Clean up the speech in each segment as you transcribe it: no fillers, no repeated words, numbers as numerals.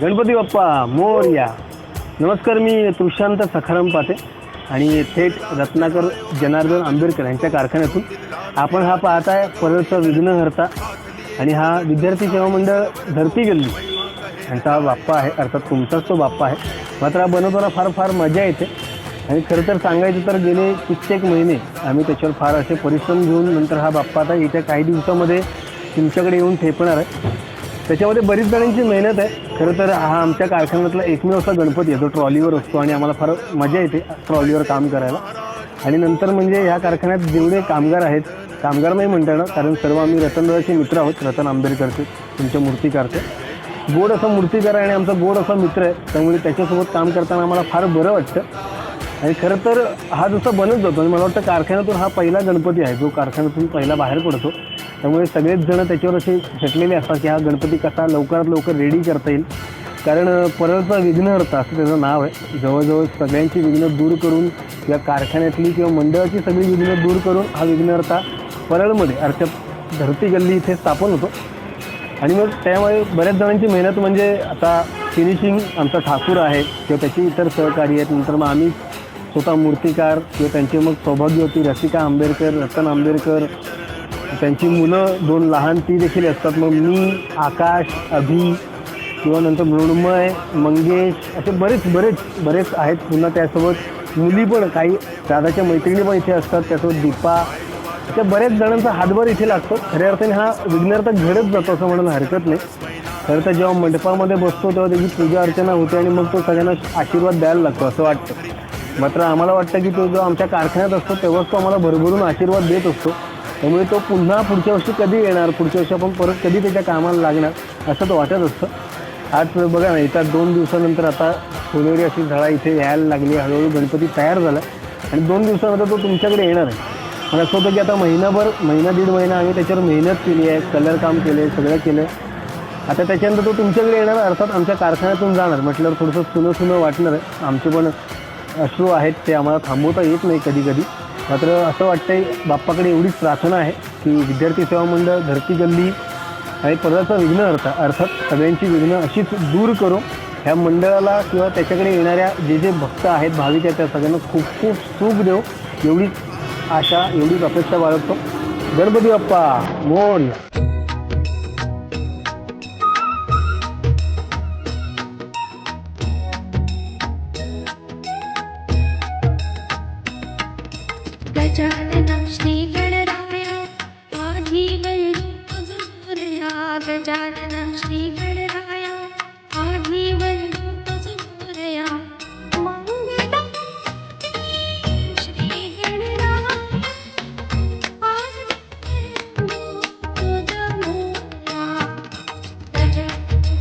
गणपती बाप्पा मोरया. नमस्कार, मी तुषांत सखाराम पाते आणि थेट रत्नाकर जनार्दन आंबेडकर यांच्या कारखान्यातून आपण हा पाहताय परळचा विघ्नहर्ता आणि हा विद्यार्थी सेवा मंडळ धरती गल्ली यांचा हा बाप्पा आहे, अर्थात तुमचाच तो बाप्पा आहे. मात्र हा बनवताना फार फार मजा येते आणि खरं तर सांगायचं तर गेले कित्येक महिने आम्ही त्याच्यावर फार असे परिश्रम घेऊन नंतर हा बाप्पा आता येत्या काही दिवसामध्ये तुमच्याकडे येऊन ठेपणार आहे. त्याच्यामध्ये बरीच जणांची मेहनत आहे. खरं तर हा आमच्या कारखान्यातला एकमेव असा गणपती आहे जो ट्रॉलीवर असतो आणि आम्हाला फार मजा येते ट्रॉलीवर काम करायला. आणि नंतर म्हणजे ह्या कारखान्यात जेवढे कामगार आहेत, कामगार नाही म्हणता येणार कारण सर्व आम्ही रतनदादाचे मित्र आहोत, रतन आंबेडकरचे, तुमच्या मूर्तिकारचे. गोड असा मूर्तिकार आहे आणि आमचा गोड असा मित्र आहे, त्यामुळे त्याच्यासोबत काम करताना आम्हाला फार बरं वाटतं. आणि खरं तर हा जसा बनत जातो आणि मला वाटतं कारखान्यातून हा पहिला गणपती आहे जो कारखान्यातून पहिला बाहेर पडतो. त्यामुळे सगळेच जण त्याच्यावर असे झटलेले असतात की हा गणपती कसा लवकरात लवकर रेडी करता येईल. कारण परळचा विघ्नहर्ता असं त्याचं नाव आहे. जवळजवळ सगळ्यांची विघ्न दूर करून किंवा कारखान्यातली किंवा मंडळाची सगळी विघ्न दूर करून हा विघ्नहर्ता परळमध्ये अर्थात धरती गल्ली इथे स्थापन होतो. आणि मग त्यामुळे बऱ्याच जणांची मेहनत म्हणजे आता फिनिशिंग आमचा ठाकूर आहे किंवा त्याची इतर सहकारी आहेत. नंतर मग आम्ही स्वतः मूर्तिकार किंवा त्यांचे मग सौभाग्यवती रसिका आंबेडकर, रतन आंबेडकर, त्यांची मुलं दोन लहान ती देखील असतात. मग मी, आकाश, अभि किंवा नंतर मृण्मय, मंगेश असे बरेच आहेत. पुन्हा त्यासोबत मुली पण, काही दादाच्या मैत्रिणी पण इथे असतात. त्यासोबत दीपा, त्या बऱ्याच जणांचा हातभार इथे लागतो. खऱ्या अर्थाने हा विघ्नहर्ता घडत जातो असं म्हणायला हरकत नाही. खरं तर जेव्हा मंडपामध्ये बसतो तेव्हा त्याची पूजा अर्चना होते आणि मग तो सगळ्यांना आशीर्वाद द्यायला लागतो असं वाटतं. मात्र आम्हाला वाटतं की तो जो आमच्या कारखान्यात असतो तेव्हाच तो आम्हाला भरभरून आशीर्वाद देत असतो. त्यामुळे तो पुन्हा पुढच्या वर्षी कधी येणार, पुढच्या वर्षी आपण परत कधी त्याच्या कामाला लागणार असं तो वाटत असतं. आज बघा ना, येत्या 2 दिवसानंतर आता सोनेरी अशी झळा इथे यायला लागली. हळूहळू गणपती तयार झाला आणि 2 दिवसानंतर तो तुमच्याकडे येणार आहे. मला असं होतं की आता दीड महिना आम्ही त्याच्यावर मेहनत केली आहे, कलर काम केलं आहे, सगळं केलं आहे. आता त्याच्यानंतर तो तुमच्याकडे येणार, अर्थात आमच्या कारखान्यातून जाणार म्हटल्यावर थोडंसं सुनं वाटणार आहे. आमचे पण अश्रू आहेत, ते आम्हाला थांबवता येत नाही कधी कधी. मात्र असं वाटतंय बाप्पाकडे एवढीच प्रार्थना आहे की विद्यार्थी सेवा मंडळ धरती गल्ली आणि परळचा विघ्नहर्ता अर्थात सगळ्यांची विघ्न अशीच दूर करू. ह्या मंडळाला किंवा त्याच्याकडे येणाऱ्या जे भक्त आहेत, भाविक आहेत, त्या सगळ्यांना खूप खूप सुख देऊ एवढीच आशा, एवढीच अपेक्षा बाळगतो. गणपती बाप्पा मोरया. गजाननं श्रीगणराया आधी वैभव मोरया. गजाननं श्रीगणराया आधी वैभव मोरया. मंगलं श्रीगणराया आधी वैभव मोरया. गजाननं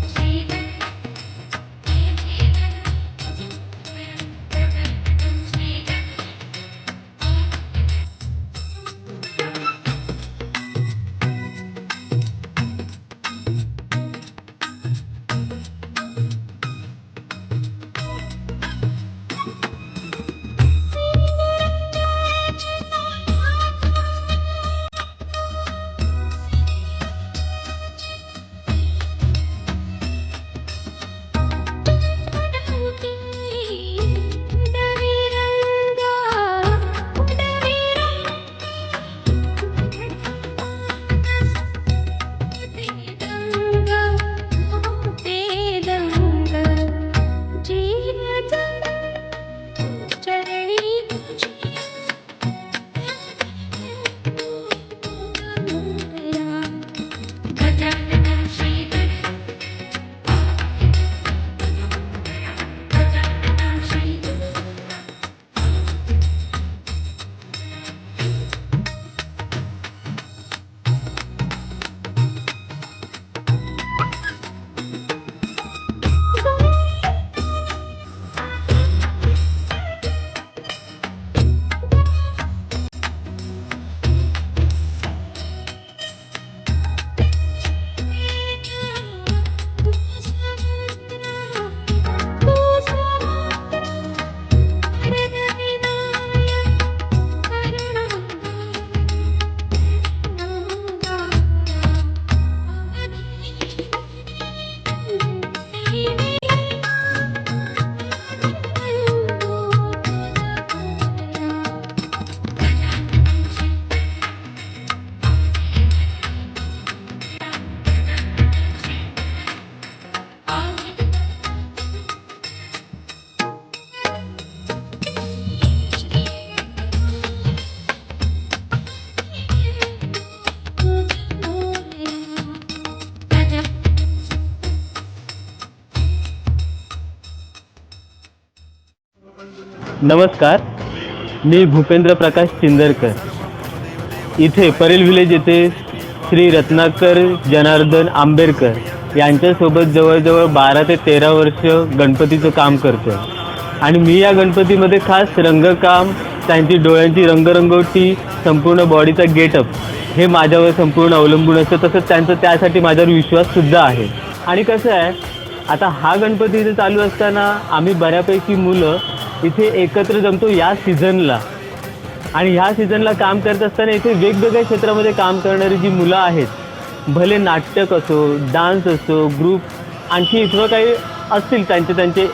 श्रीगणराया नमस्कार, मी भूपेंद्र प्रकाश चिंदरकर. इथे परेल विलेज येथे श्री रत्नाकर जनार्दन आंबेडकर यांच्यासोबत जवळजवळ 12 ते 13 वर्ष गणपतीचं काम करतो. आणि मी या गणपतीमध्ये खास रंगकाम, त्यांची डोळ्यांची रंगरंगोटी, संपूर्ण बॉडीचा गेटअप हे माझ्यावर संपूर्ण अवलंबून असतं. तसंच त्यांचा त्यासाठी माझ्यावर विश्वाससुद्धा आहे. आणि कसं आहे, आता हा गणपती इथे चालू असताना आम्ही बऱ्यापैकी मुलं इथे एकत्र जमतो या सीझनला. आणि ह्या सीझनला काम करत असताना इथे वेगवेगळ्या क्षेत्रामध्ये काम करणारी जी मुलं आहेत, भले नाटक असो, डान्स असो, ग्रुप आणखी इथं काही असतील त्यांचे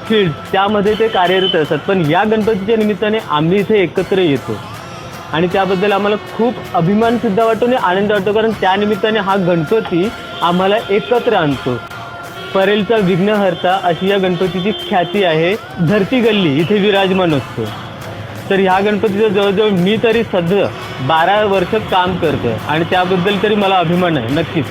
फील्ड, त्यामध्ये ते कार्यरत असतात. पण या गणपतीच्या निमित्ताने आम्ही इथे एकत्र येतो आणि त्याबद्दल आम्हाला खूप अभिमानसुद्धा वाटतो आणि आनंद वाटतो, कारण त्यानिमित्ताने हा गणपती आम्हाला एकत्र आणतो. परेलचा विघ्नहर्ता अशी या गणपतीची ख्याती आहे. धरती गल्ली इथे विराजमान असतो. तर ह्या गणपतीचं जवळजवळ मी तरी सध्या 12 वर्ष काम करतो आणि त्याबद्दल तरी मला अभिमान आहे नक्कीच.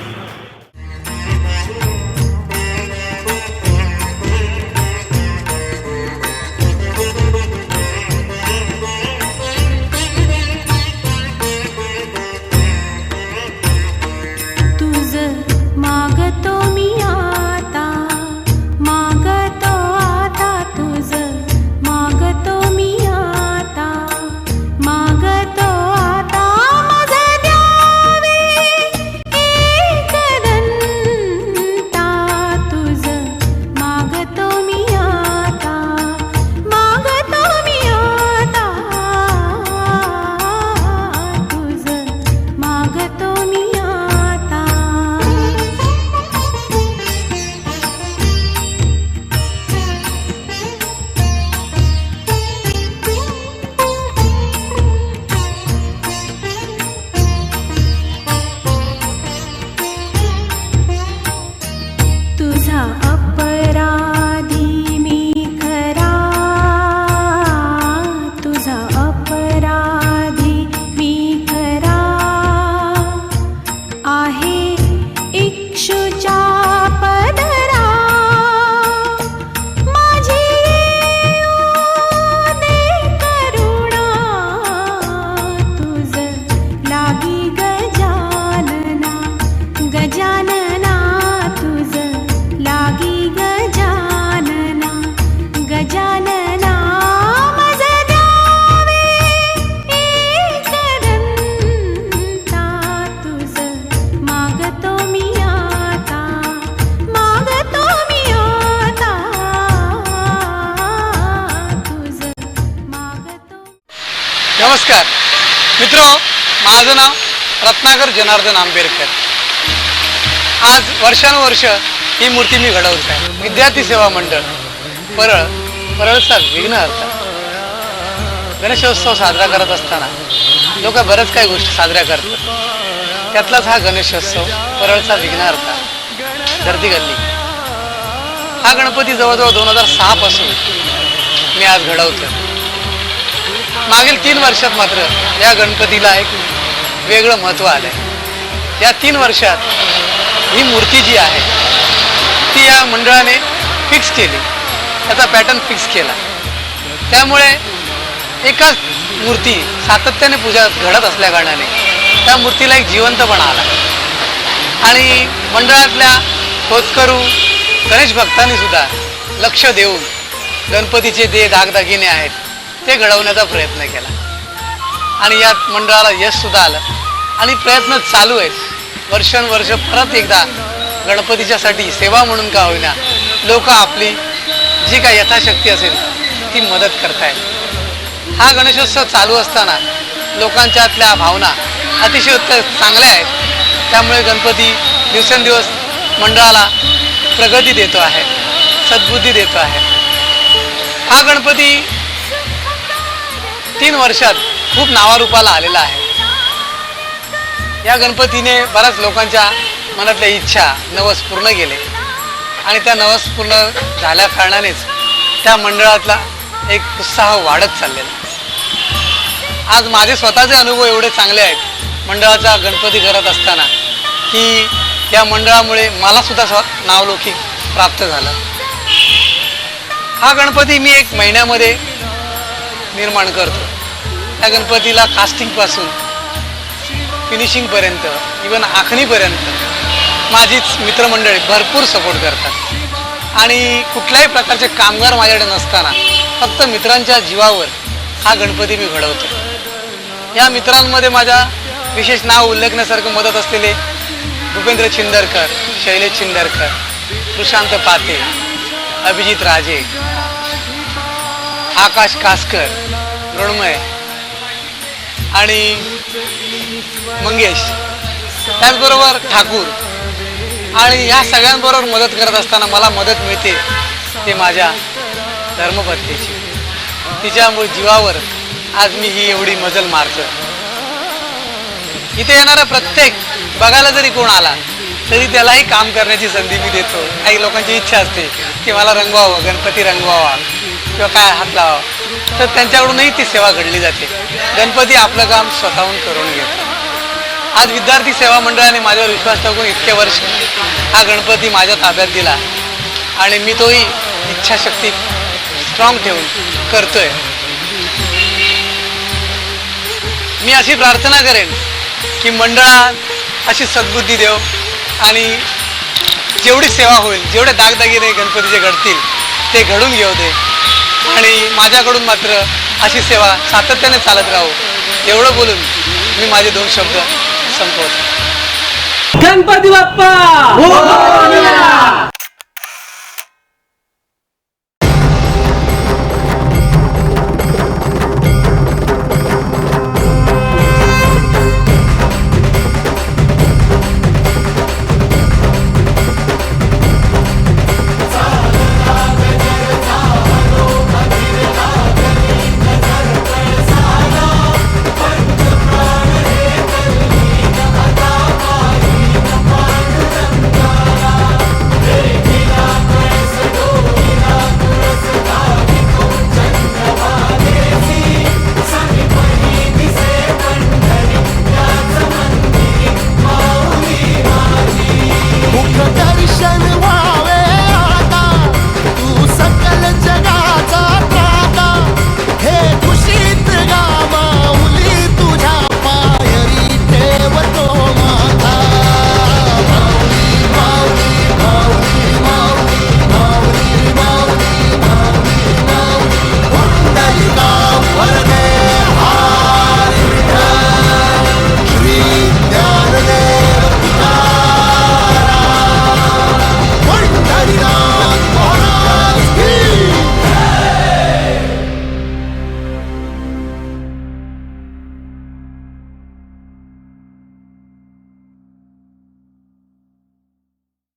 नमस्कार मित्रो, माझं नाव रत्नाकर जनार्दन आंबेडकर. आज वर्षानुवर्ष ही मूर्ती मी घडवत आहे. विद्यार्थी सेवा मंडळ परळचा विघ्नहर्ता गणेशोत्सव साजरा करत असताना लोक बऱ्याच काही गोष्टी साजऱ्या करतात. त्यातलाच हा गणेशोत्सव परळचा विघ्नहर्ता धरती गल्ली. हा गणपती जवळजवळ 2006 पासून मी आज घडवतो. मागील 3 वर्षात मात्र या गणपतीला एक वेगळं महत्त्व आलं आहे. या 3 वर्षात ही मूर्ती जी आहे ती या मंडळाने फिक्स केली, त्याचा पॅटर्न फिक्स केला. त्यामुळे एकाच मूर्ती सातत्याने पूजा घडत असल्या कारणाने त्या मूर्तीला एक जिवंतपणा आला. आणि मंडळातल्या होतकरू गणेश भक्तांनी सुद्धा लक्ष देऊन गणपतीचे जे दागदागिने आहेत ते घडवण्याचा प्रयत्न केला आणि यात मंडळाला यश सुद्धा आलं. आणि प्रयत्न चालू आहेत. वर्षानुवर्ष परत एकदा गणपतीच्यासाठी सेवा म्हणून का होईना लोक आपली जी काही यथाशक्ती असेल ती मदत करतायत. हा गणेशोत्सव चालू असताना लोकांच्यातल्या भावना अतिशय चांगल्या आहेत. त्यामुळे गणपती दिवसेंदिवस मंडळाला प्रगती देतो आहे, सद्बुद्धी देतो आहे. हा गणपती 3 वर्षात खूप नावारूपाला आलेला आहे. या गणपतीने बऱ्याच लोकांच्या मनातल्या इच्छा नवस पूर्ण केले आणि त्या नवस पूर्ण झाल्या कारणानेच त्या मंडळातला एक उत्साह वाढत चाललेला. आज माझे स्वतःचे अनुभव एवढे चांगले आहेत मंडळाचा गणपती करत असताना की या मंडळामुळे मला सुद्धा नावलौकिक प्राप्त झालं. हा गणपती मी 1 महिन्यामध्ये निर्माण करतो. त्या गणपतीला कास्टिंगपासून फिनिशिंगपर्यंत इवन आखणीपर्यंत माझीच मित्रमंडळी भरपूर सपोर्ट करतात आणि कुठल्याही प्रकारचे कामगार माझ्याकडे नसताना फक्त मित्रांच्या जीवावर हा गणपती मी घडवतो. या मित्रांमध्ये माझ्या विशेष नाव उल्लेखण्यासारखं मदत असलेले भूपेंद्र छिंदरकर, शैलेश छिंदरकर, प्रशांत पाते, अभिजित राजे, आकाश कासकर, मृण्मय आणि मंगेश, त्याचबरोबर ठाकूर. आणि या सगळ्यांबरोबर मदत करत असताना मला मदत मिळते ते माझ्या धर्मपत्नीची. तिच्यामुळे जीवावर आज मी ही एवढी मजल मारतो. इथे येणारा प्रत्येक बघायला जरी कोण आला तरी त्यालाही काम करण्याची संधी मी देतो. काही लोकांची इच्छा असते की मला रंगवावं, गणपती रंगवावा किंवा काय हात लावावा, तर त्यांच्याकडूनही ती सेवा घडली जाते. गणपती आपलं काम स्वतःहून करून घेतो. आज विद्यार्थी सेवा मंडळाने माझ्यावर विश्वास टाकून इतके वर्ष हा गणपती माझ्या ताब्यात दिला आणि मी तोही इच्छाशक्ती स्ट्रॉंग ठेवून करतोय. मी अशी प्रार्थना करेन की मंडळात अशी सद्बुद्धी देव आणि जेवढी सेवा होईल, जेवढे दागदागिने गणपतीचे घडतील ते घडून घेऊ दे आणि माझ्याकडून मात्र अशी सेवा सातत्याने चालत राहू. एवढं बोलून मी माझे 2 शब्द संपवतो. गणपती बाप्पा दर्शन